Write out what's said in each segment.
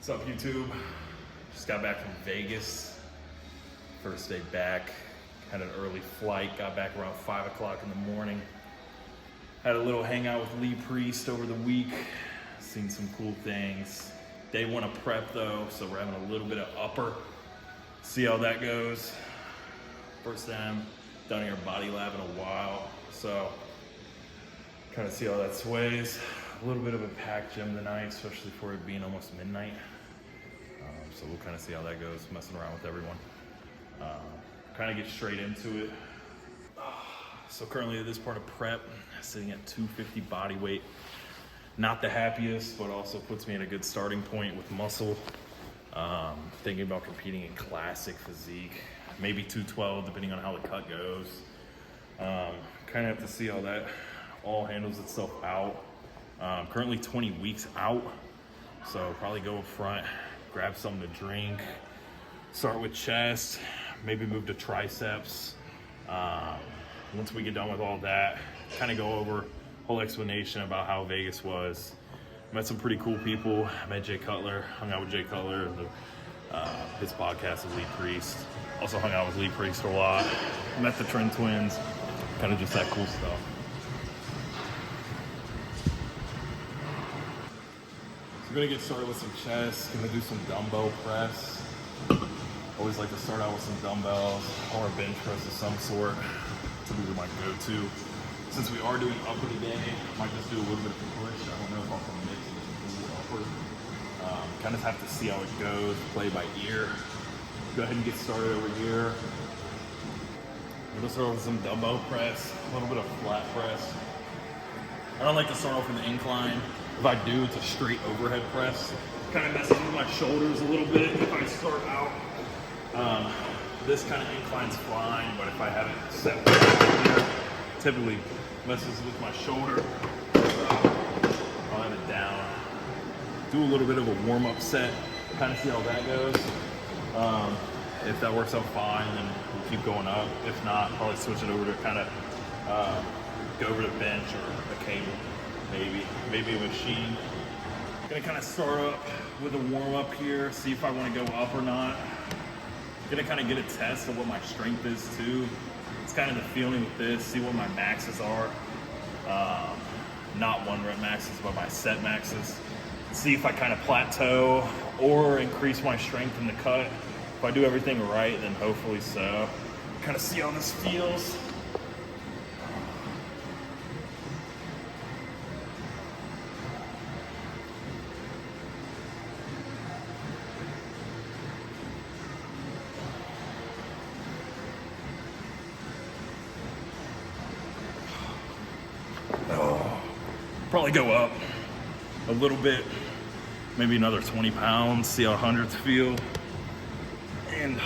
What's up, YouTube? Just got back from Vegas. First day back. Had an early flight. Got back around 5 o'clock in the morning. Had a little hangout with Lee Priest over the week. Seen some cool things. Day one of prep though, so we're having a little bit of upper. See how that goes. First time done here body lab in a while, so kind of see how that sways. A little bit of a packed gym tonight, especially for it being almost midnight. So we'll kind of see how that goes, messing around with everyone. Kind of get straight into it. So currently at this part of prep, sitting at 250 body weight. Not the happiest, but also puts me in a good starting point with muscle. Thinking about competing in classic physique, maybe 212, depending on how the cut goes. Kind of have to see how that all handles itself out. Currently 20 weeks out, so probably go up front, grab something to drink, start with chest, maybe move to triceps. Once we get done with all that, kind of go over whole explanation about how Vegas was. Met some pretty cool people. Met Jay Cutler, hung out with Jay Cutler. His podcast is Lee Priest. Also hung out with Lee Priest a lot. Met the Trend Twins, kind of just that cool stuff. So we're gonna get started with some chest, gonna do some dumbbell press. Always like to start out with some dumbbells or a bench press of some sort. Typically my go-to. Since we are doing upper today, I might just do a little bit of push. I don't know if I'll commit to the full upper. Kind of have to see how it goes, play by ear. Go ahead and get started over here. We're gonna start off with some dumbbell press, a little bit of flat press. I don't like to start off in the incline. If I do, it's a straight overhead press. Kind of messes with my shoulders a little bit if I start out. This kind of incline's fine, but if I have it set here, typically messes with my shoulder. I'll have it down. Do a little bit of a warm-up set, kind of see how that goes. If that works out fine, then we'll keep going up. If not, probably switch it over to kind of go over to bench or a cable, maybe a machine. Gonna kind of start up with a warm-up here, see if I want to go up or not. Gonna kind of get a test of what my strength is too. It's kind of the feeling with this, see what my maxes are. Not 1 rep maxes, but my set maxes. See if I kind of plateau or increase my strength in the cut. If I do everything right, then hopefully so. Kind of see how this feels. Probably go up a little bit, maybe another 20 pounds, see how hundreds feel. And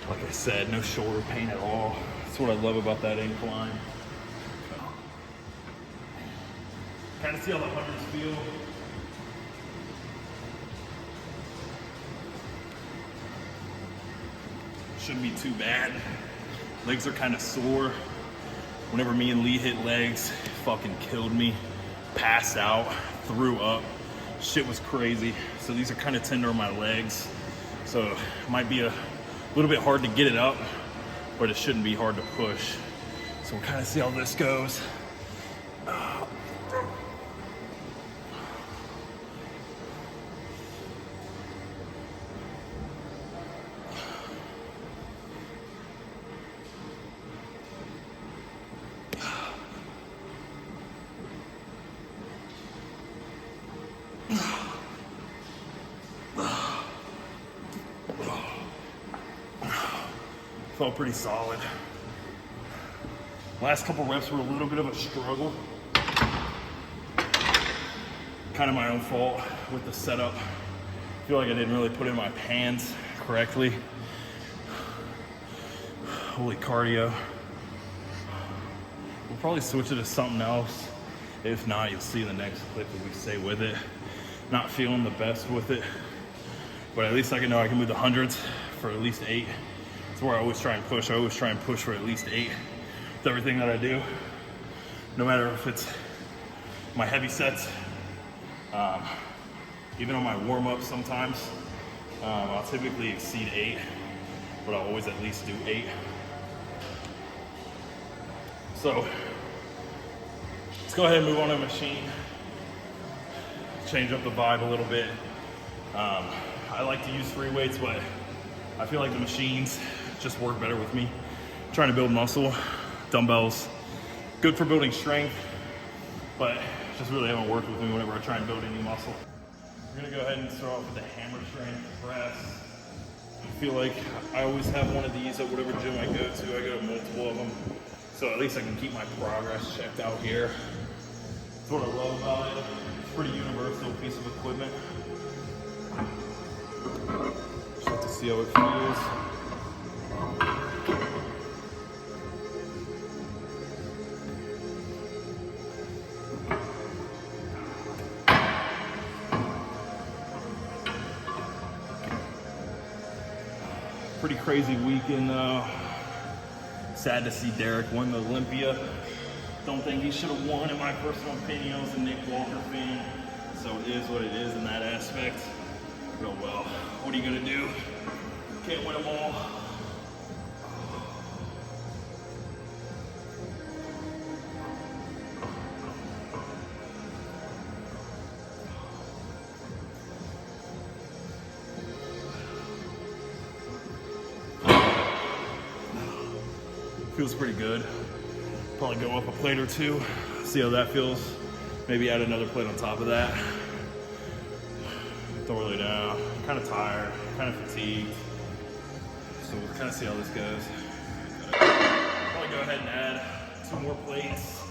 like I said, no shoulder pain at all. That's what I love about that incline. Kind of see how the hundreds feel. Shouldn't be too bad. Legs are kind of sore. Whenever me and Lee hit legs, it fucking killed me. Passed out, threw up. Shit was crazy. So these are kind of tender on my legs. So it might be a little bit hard to get it up, but it shouldn't be hard to push. So we'll kind of see how this goes. Felt pretty solid. Last couple reps were a little bit of a struggle. Kind of my own fault with the setup. I feel like I didn't really put in my hands correctly. Holy cardio. We'll probably switch it to something else. If not, you'll see in the next clip if we stay with it. Not feeling the best with it, but at least I know I can move the hundreds for at least 8. That's where I always try and push. I always try and push for at least 8 with everything that I do. No matter if it's my heavy sets Even on my warm-up sometimes, I'll typically exceed 8, but I'll always at least do 8. So let's go ahead and move on to the machine. Change up the vibe a little bit. I like to use free weights, but I feel like the machines just work better with me. I'm trying to build muscle. Dumbbells, good for building strength, but just really haven't worked with me whenever I try and build any muscle. We're gonna go ahead and start off with the hammer strength press. I feel like I always have one of these at whatever gym I go to. I go to multiple of them, so at least I can keep my progress checked out here. That's what I love about it. It's a pretty universal piece of equipment. Just have to see how it feels. Pretty crazy weekend though. Sad to see Derek win the Olympia. Don't think he should have won in my personal opinion. I was a Nick Walker fan. So it is what it is in that aspect. Oh well, what are you gonna do? Can't win them all. Feels pretty good. Probably go up a plate or two, see how that feels. Maybe add another plate on top of that. Don't really know. Kind of tired, kind of fatigued. So we'll kind of see how this goes. Probably go ahead and add 2 more plates.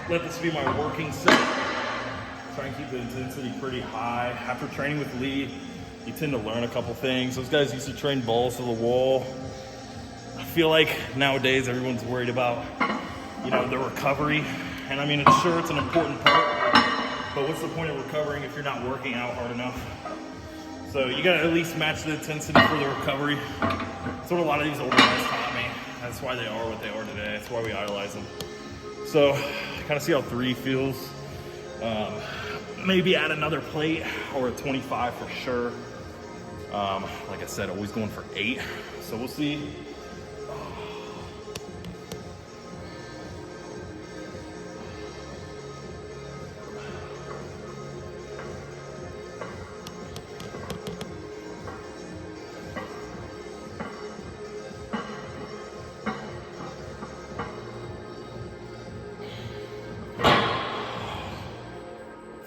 Let this be my working set. Try and keep the intensity pretty high. After training with Lee, you tend to learn a couple things. Those guys used to train balls to the wall. I feel like nowadays everyone's worried about, you know, the recovery. And I mean, it's an important part, but what's the point of recovering if you're not working out hard enough? So you gotta at least match the intensity for the recovery. That's what a lot of these older guys taught me. That's why they are what they are today. That's why we idolize them. So kind of see how 3 feels. Maybe add another plate or a 25 for sure. Like I said, always going for 8. So we'll see.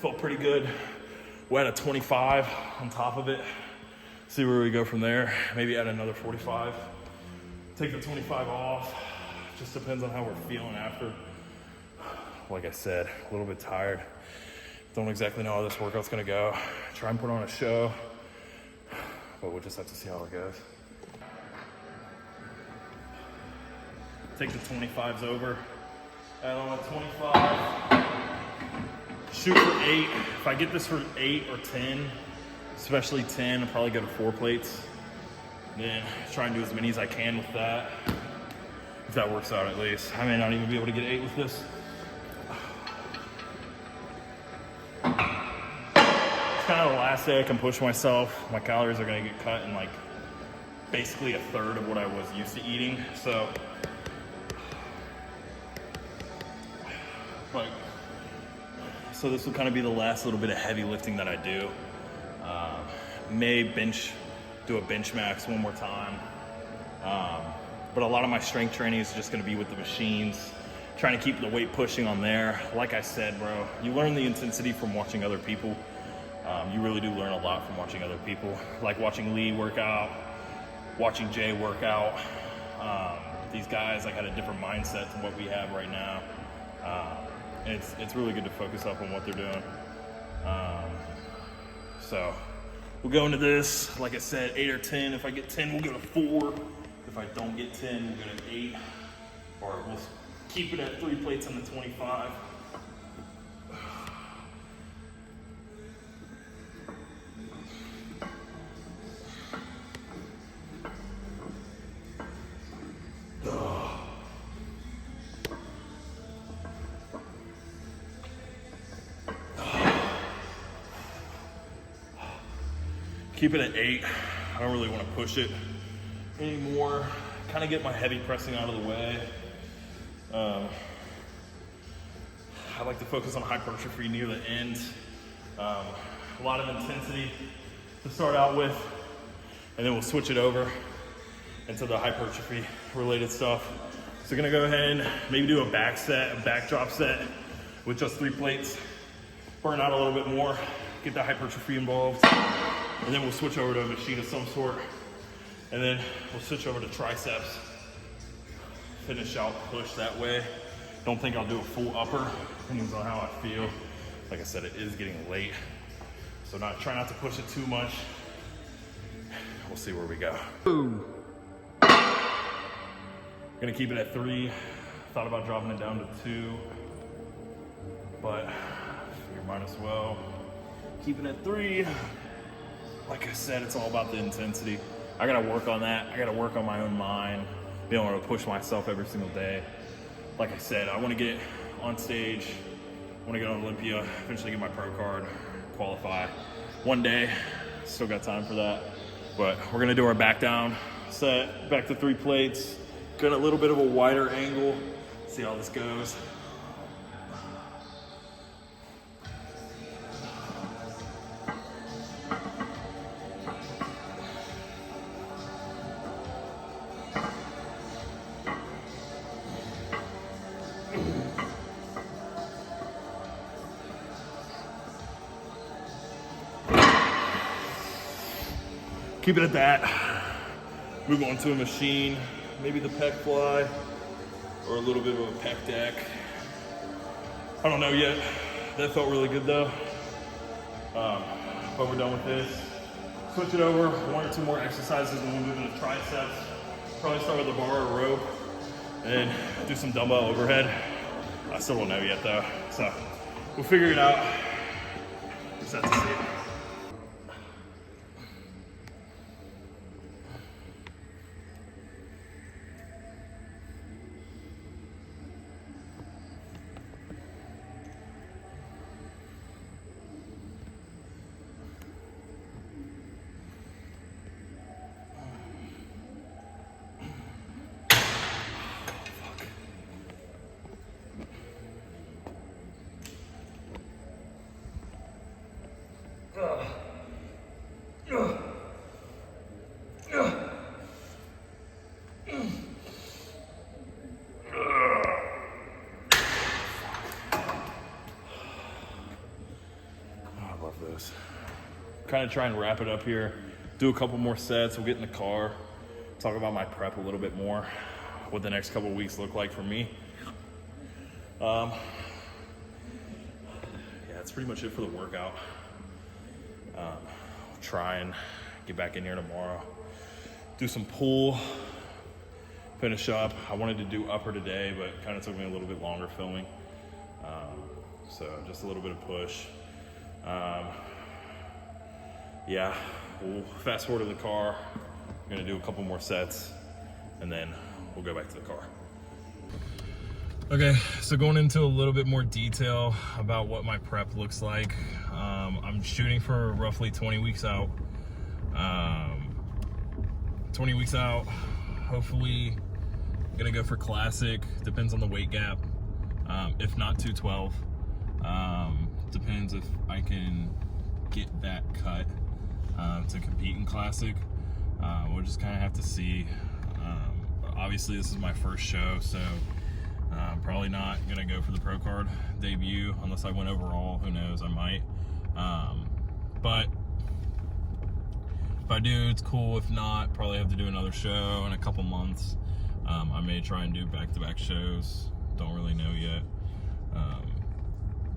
Felt pretty good. We're at a 25 on top of it. See where we go from there. Maybe add another 45. Take the 25 off. Just depends on how we're feeling after. Like I said, a little bit tired. Don't exactly know how this workout's gonna go. Try and put on a show, but we'll just have to see how it goes. Take the 25s over. Add on a 25. Shoot for 8. If I get this for 8 or 10, especially 10, I'll probably go to 4 plates. Then try and do as many as I can with that. If that works out at least. I may not even be able to get 8 with this. It's kind of the last day I can push myself. My calories are gonna get cut in like basically a third of what I was used to eating. So, so this will kind of be the last little bit of heavy lifting that I do. May do a bench max one more time. But a lot of my strength training is just gonna be with the machines, trying to keep the weight pushing on there. Like I said, bro, you learn the intensity from watching other people. You really do learn a lot from watching other people. Like watching Lee work out, watching Jay work out. These guys like had a different mindset to what we have right now. And it's really good to focus up on what they're doing. So we'll go into this, like I said, 8 or 10. If I get 10, we'll go to 4. If I don't get 10, we'll go to 8. Or we'll keep it at 3 plates on the 25. Keep it at 8. I don't really want to push it anymore. Kind of get my heavy pressing out of the way. I like to focus on hypertrophy near the end. A lot of intensity to start out with, and then we'll switch it over into the hypertrophy related stuff. So we're gonna go ahead and maybe do a back drop set with just 3 plates, burn out a little bit more, get the hypertrophy involved, and then we'll switch over to a machine of some sort, and then we'll switch over to triceps, finish out push that way. Don't think I'll do a full upper, depends on how I feel. Like I said, it is getting late, so try not to push it too much. We'll see where we go. Boom. Gonna keep it at 3. Thought about dropping it down to 2, but you might as well keep it at 3. Like I said, it's all about the intensity. I gotta work on that. I gotta work on my own mind, being able to push myself every single day. Like I said, I wanna get on stage, I wanna get on Olympia, eventually get my pro card, qualify. One day, still got time for that. But we're gonna do our back down set, back to 3 plates. Got a little bit of a wider angle. See how this goes. Keep it at that. Move on to a machine. Maybe the pec fly or a little bit of a pec deck. I don't know yet. That felt really good though. But we're done with this. Switch it over, 1 or 2 more exercises and we'll move into triceps. Probably start with a bar or rope and do some dumbbell overhead. I still don't know yet though. So we'll figure it out. Just have to see it. Kind of try and wrap it up here. Do a couple more sets. We'll get in the car. Talk about my prep a little bit more. What the next couple of weeks look like for me. Yeah, that's pretty much it for the workout. I'll try and get back in here tomorrow. Do some pull. Finish up. I wanted to do upper today, but it kind of took me a little bit longer filming. So just a little bit of push. Yeah, we'll fast forward to the car. I'm gonna do a couple more sets and then we'll go back to the car. Okay, so going into a little bit more detail about what my prep looks like. I'm shooting for roughly 20 weeks out. 20 weeks out, hopefully I'm gonna go for classic, depends on the weight gap. If not 212, depends if I can get that cut to compete in classic. We'll just kind of have to see. Obviously this is my first show, so probably not gonna go for the pro card debut unless I win overall. Who knows, I might. But if I do, it's cool. If not, probably have to do another show in a couple months. I may try and do back-to-back shows. Don't really know yet.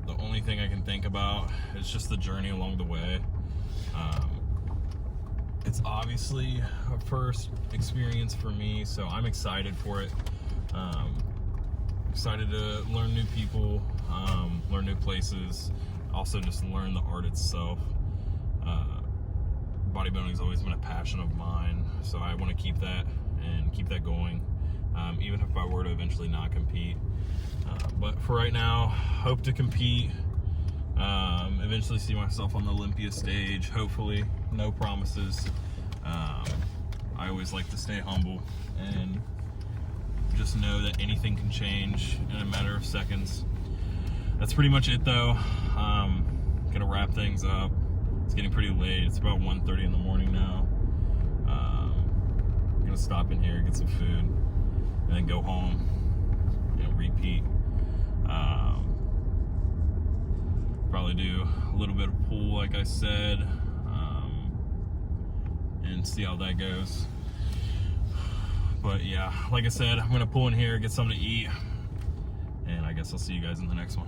The only thing I can think about is just the journey along the way. It's obviously a first experience for me, so I'm excited for it. Excited to learn new people, learn new places, also just learn the art itself. Bodybuilding has always been a passion of mine, so I want to keep that and keep that going, even if I were to eventually not compete. But for right now, hope to compete. Eventually see myself on the Olympia stage, hopefully. No promises. I always like to stay humble and just know that anything can change in a matter of seconds. That's pretty much it though. Gonna wrap things up. It's getting pretty late. It's about 1:30 in the morning now. Gonna stop in here, get some food, and then go home and repeat. Probably do a little bit of pool, like I said, and see how that goes. But yeah, like I said, I'm gonna pull in here, get something to eat, and I guess I'll see you guys in the next one.